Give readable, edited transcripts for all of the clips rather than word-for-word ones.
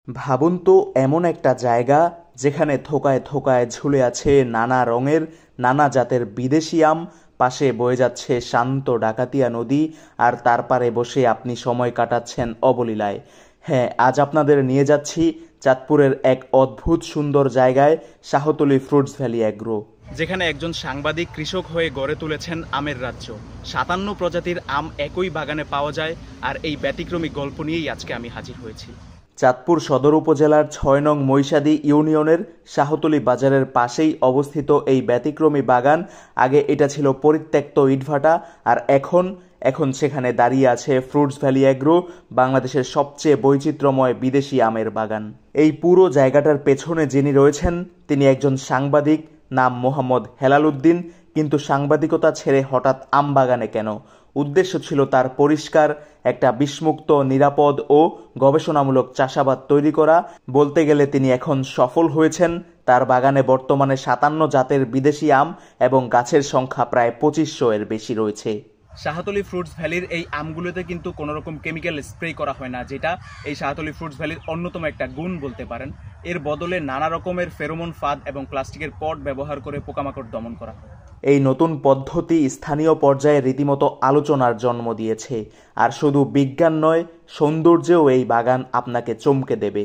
ভাবুন তো এমন একটা জায়গা যেখানে থোকায় থোকায় ঝুলে আছে নানা রঙের নানা জাতের বিদেশি আম, পাশে বয়ে যাচ্ছে শান্ত ডাকাতিয়া নদী, আর তার পারে বসে আপনি সময় কাটাচ্ছেন অবলীলায়। হ্যাঁ, আজ আপনাদের নিয়ে যাচ্ছি চাঁদপুরের এক অদ্ভুত সুন্দর জায়গায়, শাহতলী ফ্রুটস ভ্যালি অ্যাগ্রো, যেখানে একজন সাংবাদিক কৃষক হয়ে গড়ে তুলেছেন আমের রাজ্য। ৫৭ প্রজাতির আম একই বাগানে পাওয়া যায়, আর এই ব্যতিক্রমী গল্প নিয়েই আজকে আমি হাজির হয়েছি। চাঁদপুর সদর উপজেলার ৬ নং মৈশাদী ইউনিয়নের শাহতলী বাজারের পাশেই অবস্থিত এই ব্যতিক্রমী বাগান। আগে এটা ছিল পরিত্যক্ত ইটভাটা, আর এখন সেখানে দাঁড়িয়ে আছে ফ্রুটস ভ্যালি অ্যাগ্রো, বাংলাদেশের সবচেয়ে বৈচিত্র্যময় বিদেশি আমের বাগান। এই পুরো জায়গাটার পেছনে যিনি রয়েছেন তিনি একজন সাংবাদিক, নাম মোহাম্মদ হেলাল উদ্দিন। কিন্তু সাংবাদিকতা ছেড়ে হঠাৎ আম বাগানে কেন? উদ্দেশ্য ছিল তার পরিষ্কার, একটা বিষমুক্ত, নিরাপদ ও গবেষণামূলক চাষাবাদ তৈরি করা। বলতে গেলে তিনি এখন সফল হয়েছেন। তার বাগানে বর্তমানে ৫৭ জাতের বিদেশি আম এবং গাছের সংখ্যা প্রায় ২৫০০ এর বেশি রয়েছে। শাহতলী ফ্রুটস ভ্যালির এই আমগুলোতে কিন্তু কোনো রকম কেমিক্যাল স্প্রে করা হয় না, যেটা এই শাহতলী ফ্রুটস ভ্যালির অন্যতম একটা গুণ বলতে পারেন। এর বদলে নানা রকমের ফেরোমন ফাঁদ এবং প্লাস্টিকের পট ব্যবহার করে পোকামাকড় দমন করা হয়। এই নতুন পদ্ধতি স্থানীয় পর্যায়ে রীতিমতো আলোচনার জন্ম দিয়েছে। আর শুধু বিজ্ঞান নয়, সৌন্দর্যেও এই বাগান আপনাকে চমকে দেবে।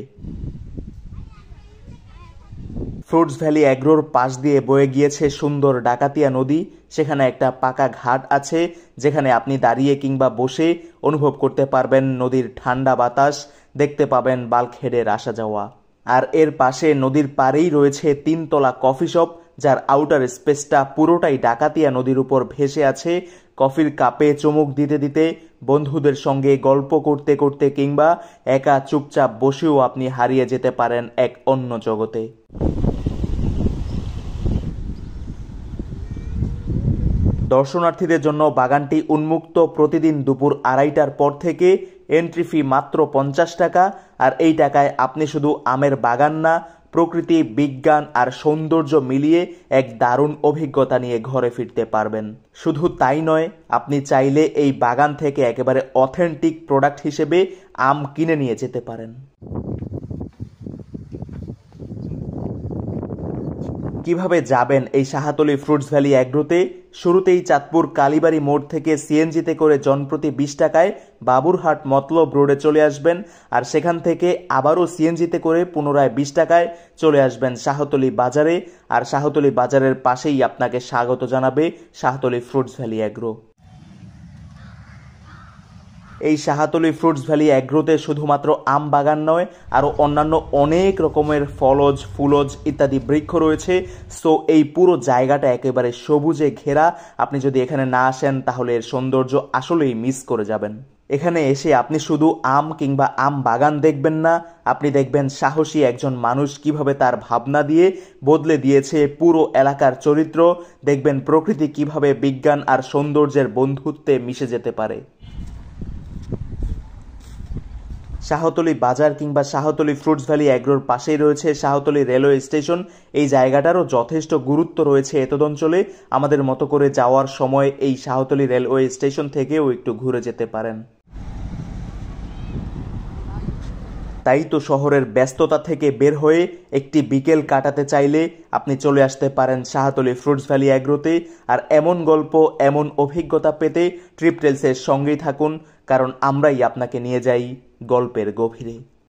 ফ্রুটস ভ্যালি অ্যাগ্রোর পাশ দিয়ে বয়ে গিয়েছে সুন্দর ডাকাতিয়া নদী। সেখানে একটা পাকা ঘাট আছে, যেখানে আপনি দাঁড়িয়ে কিংবা বসে অনুভব করতে পারবেন নদীর ঠান্ডা বাতাস, দেখতে পাবেন বাল্কহেডের আসা যাওয়া। আর এর পাশে নদীর পাড়েই রয়েছে ৩ তলা কফি শপ, যার আউটার স্পেসটা পুরোটাই ডাকাতিয়া নদীর উপর ভেসে আছে। কফির কাপে চুমুক দিতে দিতে, বন্ধুদের সঙ্গে গল্প করতে করতে কিংবা একা চুপচাপ বসেও আপনি হারিয়ে যেতে পারেন এক অন্য জগতে। দর্শনার্থীদের জন্য বাগানটি উন্মুক্ত প্রতিদিন দুপুর ২:৩০টার পর থেকে। এন্ট্রি ফি মাত্র ৫০ টাকা। আর এই টাকায় আপনি শুধু আমের বাগান না, প্রকৃতি, বিজ্ঞান আর সৌন্দর্য মিলিয়ে এক দারুণ অভিজ্ঞতা নিয়ে ঘরে ফিরতে পারবেন। শুধু তাই নয়, আপনি চাইলে এই বাগান থেকে একেবারে অথেন্টিক প্রোডাক্ট হিসেবে আম কিনে নিয়ে যেতে পারেন। কিভাবে যাবেন এই শাহতলী ফ্রুটস ভ্যালি অ্যাগ্রোতে? শুরুতেই চাঁদপুর কালীবাড়ি মোড় থেকে সিএনজিতে করে জনপ্রতি ২০ টাকায় বাবুরহাট মতলব রোডে চলে আসবেন, আর সেখান থেকে আবারও সিএনজিতে করে পুনরায় ২০ টাকায় চলে আসবেন শাহতলী বাজারে। আর শাহতলী বাজারের পাশেই আপনাকে স্বাগত জানাবে শাহতলী ফ্রুটস ভ্যালি অ্যাগ্রো। এই শাহতলী ফ্রুটস ভ্যালি অ্যাগ্রোতে শুধুমাত্র আম বাগান নয়, আরও অন্যান্য অনেক রকমের ফলজ, ফুলজ ইত্যাদি বৃক্ষ রয়েছে। সো এই পুরো জায়গাটা একেবারে সবুজে ঘেরা। আপনি যদি এখানে না আসেন তাহলে এর সৌন্দর্য আসলেই মিস করে যাবেন। এখানে এসে আপনি শুধু আম কিংবা আম বাগান দেখবেন না, আপনি দেখবেন সাহসী একজন মানুষ কিভাবে তার ভাবনা দিয়ে বদলে দিয়েছে পুরো এলাকার চরিত্র। দেখবেন প্রকৃতি কিভাবে বিজ্ঞান আর সৌন্দর্যের বন্ধুত্বে মিশে যেতে পারে। শাহতলী বাজার কিংবা শাহতলী ফ্রুটস ভ্যালি অ্যাগ্রোর পাশেই রয়েছে শাহতলী রেলওয়ে স্টেশন। এই জায়গাটারও যথেষ্ট গুরুত্ব রয়েছে এতদ অঞ্চলে। আমাদের মতো করে যাওয়ার সময় এই শাহতলী রেলওয়ে স্টেশন থেকেও একটু ঘুরে যেতে পারেন। তাই তো শহরের ব্যস্ততা থেকে বের হয়ে একটি বিকেল কাটাতে চাইলে আপনি চলে আসতে পারেন শাহতলী ফ্রুটস ভ্যালি অ্যাগ্রোতে। আর এমন গল্প, এমন অভিজ্ঞতা পেতে ট্রিপ টেলসের সঙ্গেই থাকুন, কারণ আমরাই আপনাকে নিয়ে যাই গল্পের গভীরে।